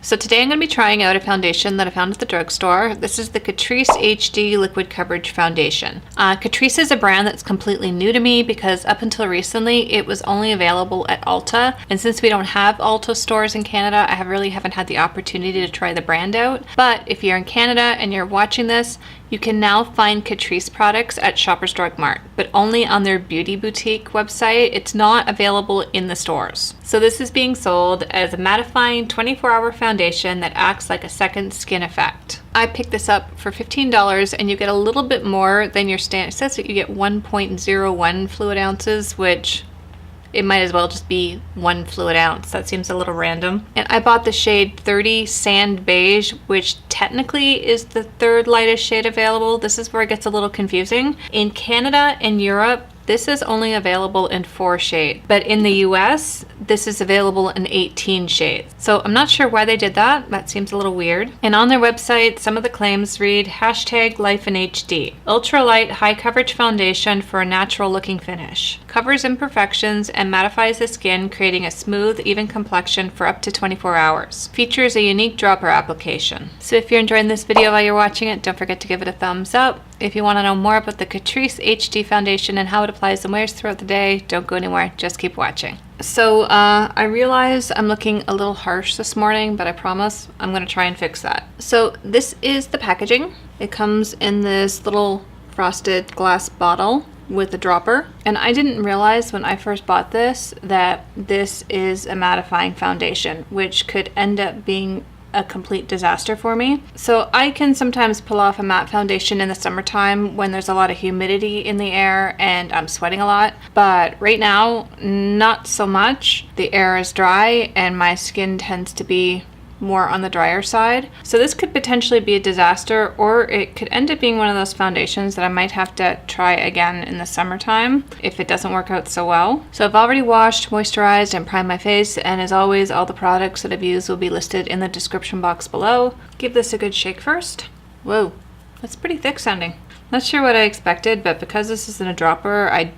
So today I'm going to be trying out a foundation that I found at the drugstore. This is the Catrice HD Liquid Coverage Foundation. Catrice is a brand that's completely new to me because up until recently it was only available at Ulta. And since we don't have Ulta stores in Canada, I really haven't had the opportunity to try the brand out. But if you're in Canada and you're watching this, you can now find Catrice products at Shoppers Drug Mart, but only on their beauty boutique website. It's not available in the stores. So this is being sold as a mattifying 24-hour foundation that acts like a second skin effect. I picked this up for $15 and you get a little bit more than your standard. It says that you get 1.01 fluid ounces, which it might as well just be 1 fluid ounce. That seems a little random. And I bought the shade 30 Sand Beige, which technically is the third lightest shade available. This is where it gets a little confusing. In Canada and Europe, this is only available in 4 shades, but in the US, this is available in 18 shades. So I'm not sure why they did that. That seems a little weird. And on their website, some of the claims read #LifeInHD. Ultralight high coverage foundation for a natural looking finish. Covers imperfections and mattifies the skin, creating a smooth, even complexion for up to 24 hours. Features a unique dropper application. So if you're enjoying this video while you're watching it, don't forget to give it a thumbs up. If you want to know more about the Catrice HD foundation and how it applies and wears throughout the day, don't go anywhere, just keep watching. So I realize I'm looking a little harsh this morning, but I promise I'm going to try and fix that. So this is the packaging. It comes in this little frosted glass bottle with a dropper. And I didn't realize when I first bought this that this is a mattifying foundation, which could end up being a complete disaster for me. So I can sometimes pull off a matte foundation in the summertime when there's a lot of humidity in the air and I'm sweating a lot, but right now not so much. The air is dry and my skin tends to be more on the drier side. So this could potentially be a disaster, or it could end up being one of those foundations that I might have to try again in the summertime if it doesn't work out so well. So I've already washed, moisturized, and primed my face, and as always, all the products that I've used will be listed in the description box below. Give this a good shake first. Whoa, that's pretty thick sounding. Not sure what I expected, but because this isn't a dropper, I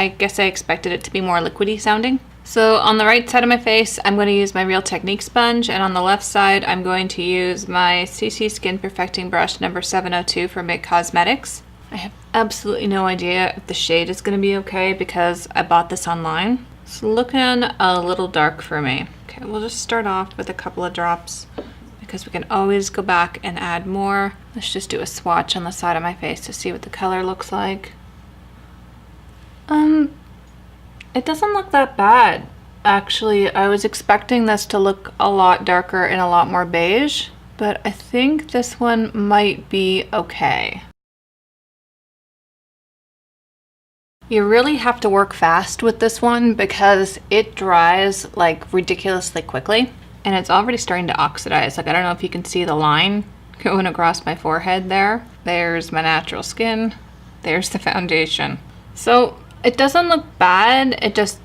guess I expected it to be more liquidy sounding. So on the right side of my face, I'm going to use my Real Technique sponge, and on the left side, I'm going to use my CC Skin Perfecting Brush number 702 from Make Cosmetics. I have absolutely no idea if the shade is going to be okay because I bought this online. It's looking a little dark for me. Okay, we'll just start off with a couple of drops because we can always go back and add more. Let's just do a swatch on the side of my face to see what the color looks like. It doesn't look that bad. Actually, I was expecting this to look a lot darker and a lot more beige, but I think this one might be okay. You really have to work fast with this one because it dries like ridiculously quickly, and it's already starting to oxidize. Like, I don't know if you can see the line going across my forehead there. There's my natural skin. There's the foundation. So it doesn't look bad, it just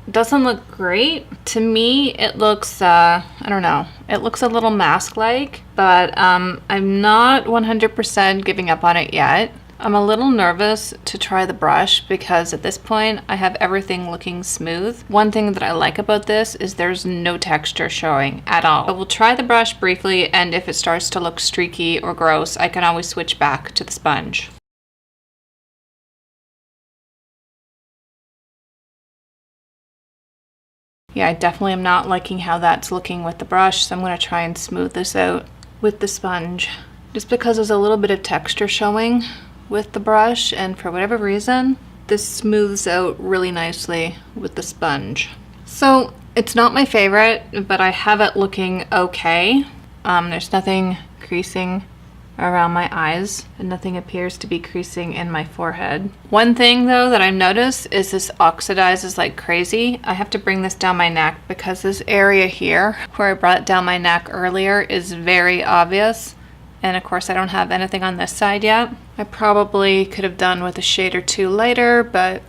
doesn't look great. To me, it looks, I don't know, it looks a little mask-like, but I'm not 100% giving up on it yet. I'm a little nervous to try the brush because at this point, I have everything looking smooth. One thing that I like about this is there's no texture showing at all. I will try the brush briefly, and if it starts to look streaky or gross, I can always switch back to the sponge. Yeah, I definitely am not liking how that's looking with the brush, so I'm going to try and smooth this out with the sponge. Just because there's a little bit of texture showing with the brush, and for whatever reason, this smooths out really nicely with the sponge. So it's not my favorite, but I have it looking okay. There's nothing creasing around my eyes, and nothing appears to be creasing in my forehead. One thing though that I noticed is this oxidizes like crazy. I have to bring this down my neck because this area here where I brought it down my neck earlier is very obvious, and of course I don't have anything on this side yet. I probably could have done with a shade or two lighter, but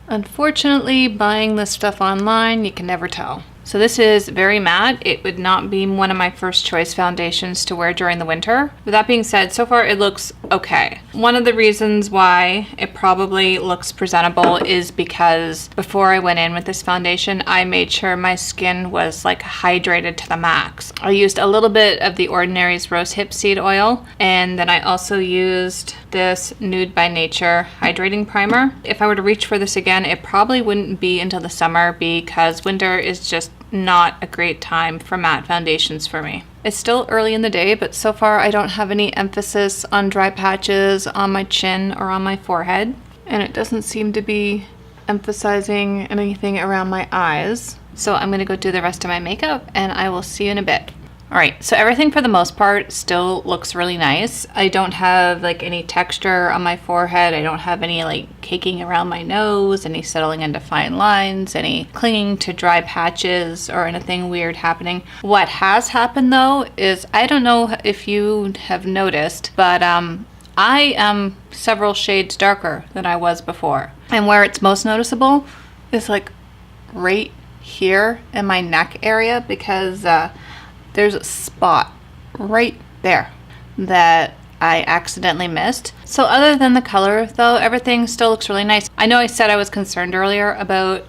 unfortunately buying this stuff online, you can never tell. So this is very matte. It would not be one of my first choice foundations to wear during the winter. With that being said, so far it looks okay. One of the reasons why it probably looks presentable is because before I went in with this foundation, I made sure my skin was like hydrated to the max. I used a little bit of the Ordinary's Rosehip Seed Oil, and then I also used this Nude by Nature hydrating primer. If I were to reach for this again, it probably wouldn't be until the summer because winter is just not a great time for matte foundations for me. It's still early in the day, but so far I don't have any emphasis on dry patches on my chin or on my forehead, and it doesn't seem to be emphasizing anything around my eyes. So I'm gonna go do the rest of my makeup and I will see you in a bit. All right, so everything for the most part still looks really nice. I don't have like any texture on my forehead. I don't have any like caking around my nose, any settling into fine lines, any clinging to dry patches or anything weird happening. What has happened though is, I don't know if you have noticed, but I am several shades darker than I was before. And where it's most noticeable is like right here in my neck area, because there's a spot right there that I accidentally missed. So other than the color though, everything still looks really nice. I know I said I was concerned earlier about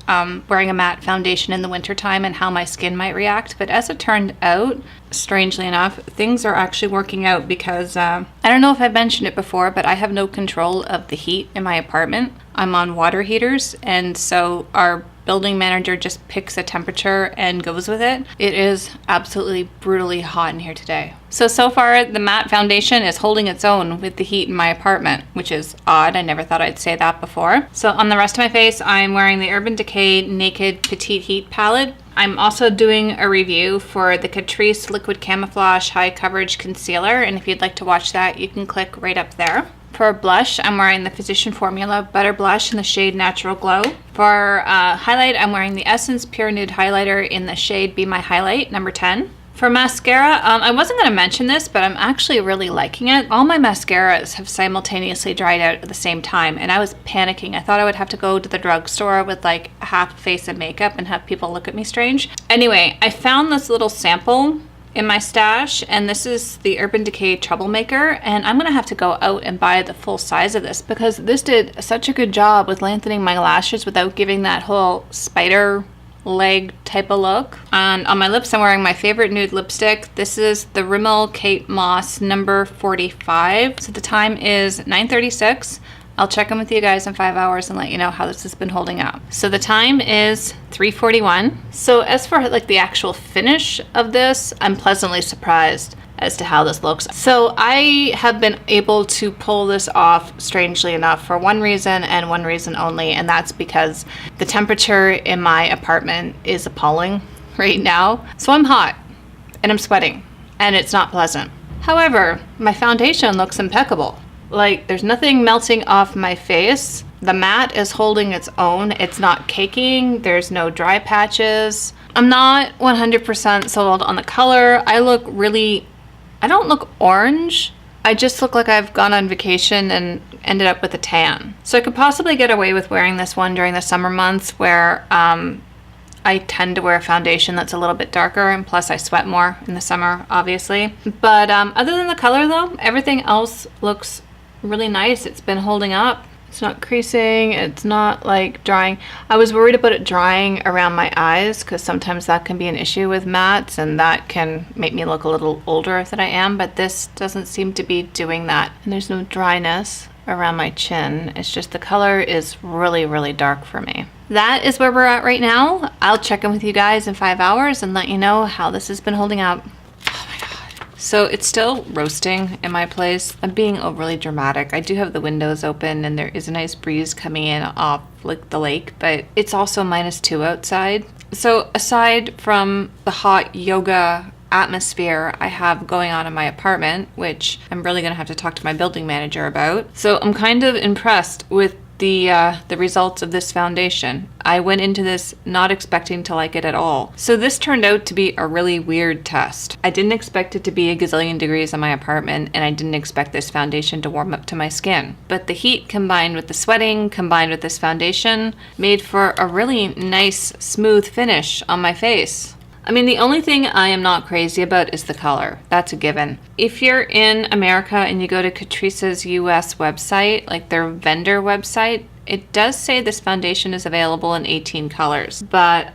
wearing a matte foundation in the wintertime and how my skin might react, but as it turned out, strangely enough, things are actually working out because I don't know if I've mentioned it before, but I have no control of the heat in my apartment. I'm on water heaters, and so our building manager just picks a temperature and goes with it. It is absolutely brutally hot in here today. So far the matte foundation is holding its own with the heat in my apartment, which is odd. I never thought I'd say that before. So on the rest of my face, I'm wearing the Urban Decay Naked Petite Heat palette. I'm also doing a review for the Catrice Liquid Camouflage High Coverage Concealer, and if you'd like to watch that, you can click right up there. For blush, I'm wearing the Physician Formula Butter Blush in the shade Natural Glow. For highlight, I'm wearing the Essence Pure Nude Highlighter in the shade Be My Highlight, number 10. For mascara, I wasn't going to mention this, but I'm actually really liking it. All my mascaras have simultaneously dried out at the same time, and I was panicking. I thought I would have to go to the drugstore with like a half face of makeup and have people look at me strange. Anyway, I found this little sample in my stash, and this is the Urban Decay Troublemaker, and I'm gonna have to go out and buy the full size of this because this did such a good job with lengthening my lashes without giving that whole spider leg type of look. And on my lips, I'm wearing my favorite nude lipstick. This is the Rimmel Kate Moss number 45. So the time is 9:36. I'll check in with you guys in 5 hours and let you know how this has been holding up. So the time is 3:41. So as for like the actual finish of this, I'm pleasantly surprised as to how this looks. So I have been able to pull this off, strangely enough, for one reason and one reason only, and that's because the temperature in my apartment is appalling right now. So I'm hot and I'm sweating and it's not pleasant. However, my foundation looks impeccable. Like, there's nothing melting off my face. The matte is holding its own. It's not caking. There's no dry patches. I'm not 100% sold on the color. I don't look orange. I just look like I've gone on vacation and ended up with a tan. So I could possibly get away with wearing this one during the summer months where I tend to wear a foundation that's a little bit darker, and plus I sweat more in the summer, obviously. But other than the color though, everything else looks really nice. It's been holding up. It's not creasing. It's not like drying. I was worried about it drying around my eyes because sometimes that can be an issue with mattes and that can make me look a little older than I am, but this doesn't seem to be doing that. And there's no dryness around my chin. It's just the color is really, really dark for me. That is where we're at right now. I'll check in with you guys in 5 hours and let you know how this has been holding up. So it's still roasting in my place. I'm being overly dramatic. I do have the windows open and there is a nice breeze coming in off like the lake, but it's also -2 outside. So aside from the hot yoga atmosphere I have going on in my apartment, which I'm really gonna have to talk to my building manager about. So I'm kind of impressed with the results of this foundation. I went into this not expecting to like it at all. So this turned out to be a really weird test. I didn't expect it to be a gazillion degrees in my apartment, and I didn't expect this foundation to warm up to my skin. But the heat combined with the sweating, combined with this foundation, made for a really nice, smooth finish on my face. I mean, the only thing I am not crazy about is the color. That's a given. If you're in America and you go to Catrice's US website, like their vendor website, it does say this foundation is available in 18 colors. But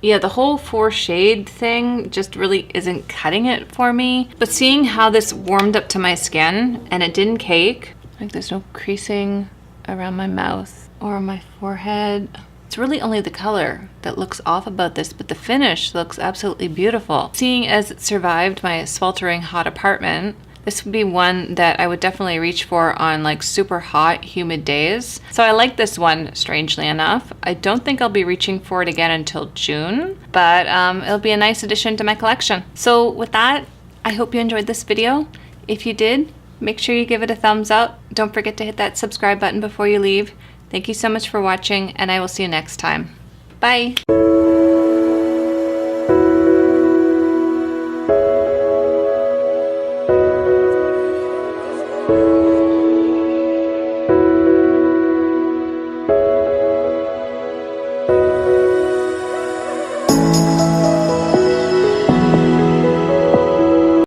yeah, the whole 4-shade thing just really isn't cutting it for me. But seeing how this warmed up to my skin and it didn't cake, like there's no creasing around my mouth or my forehead. It's really only the color that looks off about this, but the finish looks absolutely beautiful. Seeing as it survived my sweltering hot apartment, this would be one that I would definitely reach for on like super hot, humid days. So I like this one, strangely enough. I don't think I'll be reaching for it again until June, but it'll be a nice addition to my collection. So with that, I hope you enjoyed this video. If you did, make sure you give it a thumbs up. Don't forget to hit that subscribe button before you leave. Thank you so much for watching, and I will see you next time. Bye!